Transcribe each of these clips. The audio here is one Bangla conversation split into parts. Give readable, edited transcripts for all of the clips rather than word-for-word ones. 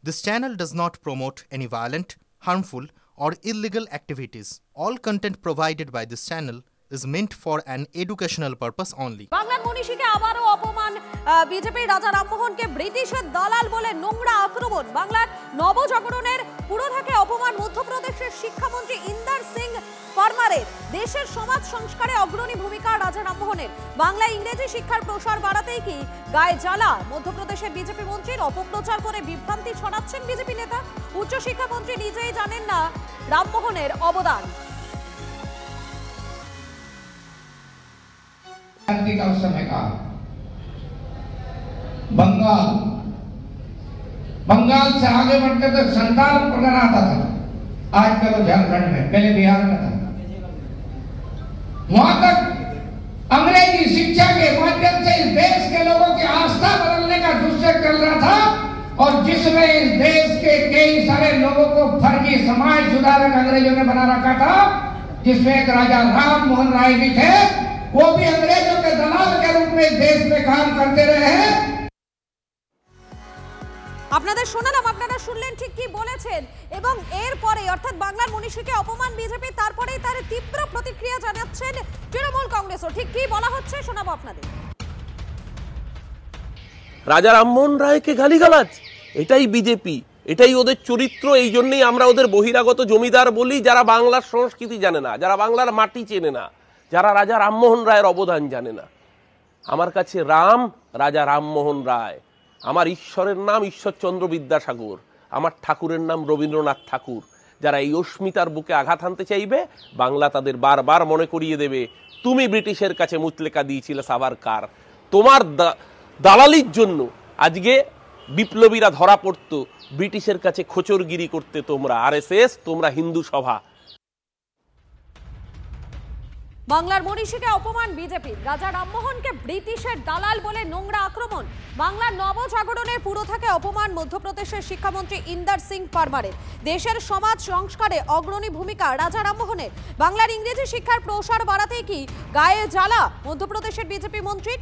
This channel does not promote any violent, harmful, or illegal activities. All content provided by this channel is meant for an educational purpose only. বাংলার মনীষীকে আবারও অপমান বিজেপি রাজা রামমোহনকে ব্রিটিশের দালাল বলে নোংরা আক্রমণ বাংলার নবজাগরণের পুরোধাকে অপমান মধ্যপ্রদেশের শিক্ষামন্ত্রী ইন্দার সিং পারমারের দেশের সমাজ সংস্কারে অগ্রণী ভূমিকা রাজা রামমোহনের বাংলা ইংরেজি শিক্ষার প্রসার বাড়াতেই কি গায়ে জ্বালা মধ্যপ্রদেশের বিজেপি মন্ত্রীর অপপ্রচার করে বিভ্রান্তি ছড়াচ্ছেন বিজেপি নেতা উচ্চশিক্ষামন্ত্রী নিজেই জানেন না রামমোহনের অবদান का उस समय का बंगाल से आगे बढ़ते तो संताल प्रकरण आता था आजकल वो झारखंड में पहले बिहार में था वहां तक अंग्रेजी शिक्षा के माध्यम से इस देश के लोगों की आस्था बदलने का दुष्य चल रहा था और जिसमें इस देश के कई सारे लोगों को फर्जी समाज सुधारक अंग्रेजों ने बना रखा था जिसमें एक राजा राम मोहन राय भी थे वो भी अंग्रेजों के दलाल के रूप में देश में काम करते रहे हैं আপনাদের শোনালাম আপনারা শুনলেন ঠিক কি বলেছেন এবং এরপরে অর্থাৎ বাংলার মনীষীকে অপমান বিজেপি তারপরেই তার তীব্র প্রতিক্রিয়া জানাচ্ছেন তৃণমূল কংগ্রেসও ঠিক কি বলা হচ্ছে শোনাবো আপনাদের রাজা রামমোহন রায়কে গালিগালাজ এটাই বিজেপি এটাই ওদের চরিত্র এই জন্যই আমরা ওদের বহিরাগত জমিদার বলি যারা বাংলার সংস্কৃতি জানে না যারা বাংলার মাটি চেনে না যারা রাজা রামমোহন রায়ের অবদান জানে না আমার কাছে রাজা রামমোহন রায় আমার ঈশ্বরের নাম ঈশ্বরচন্দ্র বিদ্যাসাগর আমার ঠাকুরের নাম রবীন্দ্রনাথ ঠাকুর যারা এই অস্মিতার বুকে আঘাত হানতে চাইবে বাংলা তাদের বারবার মনে করিয়ে দেবে তুমি ব্রিটিশের কাছে মুচলেকা দিয়েছিলে সাভারকার তোমার দালালির জন্য আজকে বিপ্লবীরা ধরা পড়তো ব্রিটিশের কাছে খোচরগিরি করতে তোমরা আরএসএস তোমরা হিন্দু সভা বাংলার মনীষীকে অপমান বিজেপি রাজা রামমোহনকে ব্রিটিশের দালাল বলে নোংরা আক্রমণ বাংলার নবজাগরণের পুরোধাকে অপমান মধ্যপ্রদেশের শিক্ষামন্ত্রী ইন্দার সিং পারমারের দেশের সমাজ সংস্কারে অগ্রণী ভূমিকা রাজা রামমোহনের বাংলার ইংরেজি শিক্ষার প্রসার বাড়াতেই কি গায়ে জ্বালা মধ্যপ্রদেশের বিজেপি মন্ত্রীর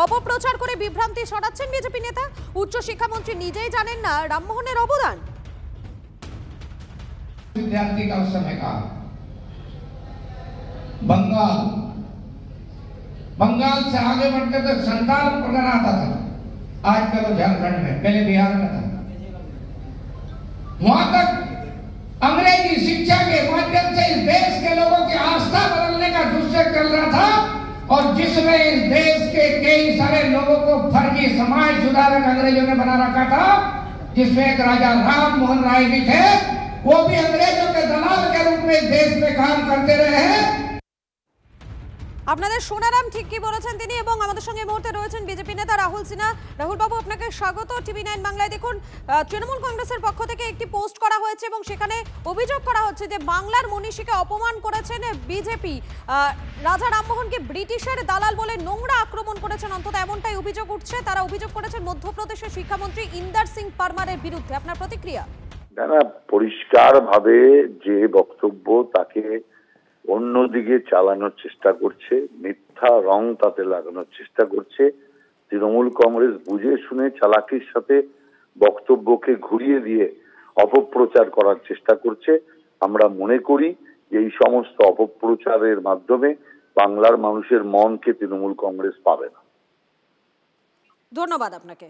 অপপ্রচার করে বিভ্রান্তি ছড়াচ্ছেন বিজেপি নেতা উচ্চশিক্ষামন্ত্রী নিজেই জানেন না রামমোহনের অবদান विद्यार्थी का उस समय का बंगाल से आगे बढ़ते तो संताल प्रकरण आता था आजकल वो झारखंड में पहले बिहार में था वहां तक अंग्रेजी शिक्षा के माध्यम से इस देश के लोगों की आस्था बदलने का दुष्य चल रहा था और जिसमें इस देश के कई सारे लोगों को फर्जी समाज सुधारक अंग्रेजों ने बना रखा था जिसमें एक राजा राम मोहन राय भी थे वो भी अंग्रेजों के दलाल के रूप में देश में काम करते रहे हैं আপনাদের শোনারাম ঠিক কি বলেছেন তিনি এবং আমাদের সঙ্গে এই মুহূর্তে রয়েছেন বিজেপি নেতা রাহুল সিনহা রাহুল বাবু আপনাকে স্বাগত টিভি9 বাংলায় দেখুন তৃণমূল কংগ্রেসের পক্ষ থেকে একটি পোস্ট করা হয়েছে এবং সেখানে অভিযোগ করা হচ্ছে যে বাংলার মনীষীকে অপমান করেছেন বিজেপি রাজা রামমোহনকে ব্রিটিশের দালাল বলে নোংরা আক্রমণ করেছেন অন্তত এমনটাই অভিযোগ উঠছে তারা অভিযোগ করেছেন মধ্যপ্রদেশের শিক্ষামন্ত্রী ইন্দার সিং পারমারের বিরুদ্ধে আপনার প্রতিক্রিয়া না পরিষ্কারভাবে যে বক্তব্য তাকে অন্যদিকে চালানোর চেষ্টা করছে মিথ্যা রং তাতে লাগানোর চেষ্টা করছে তৃণমূল কংগ্রেস বুঝে শুনে চালাকির সাথে বক্তব্যকে ঘুরিয়ে দিয়ে অপপ্রচার করার চেষ্টা করছে আমরা মনে করি এই সমস্ত অপপ্রচারের মাধ্যমে বাংলার মানুষের মনকে তৃণমূল কংগ্রেস পাবে না ধন্যবাদ আপনাকে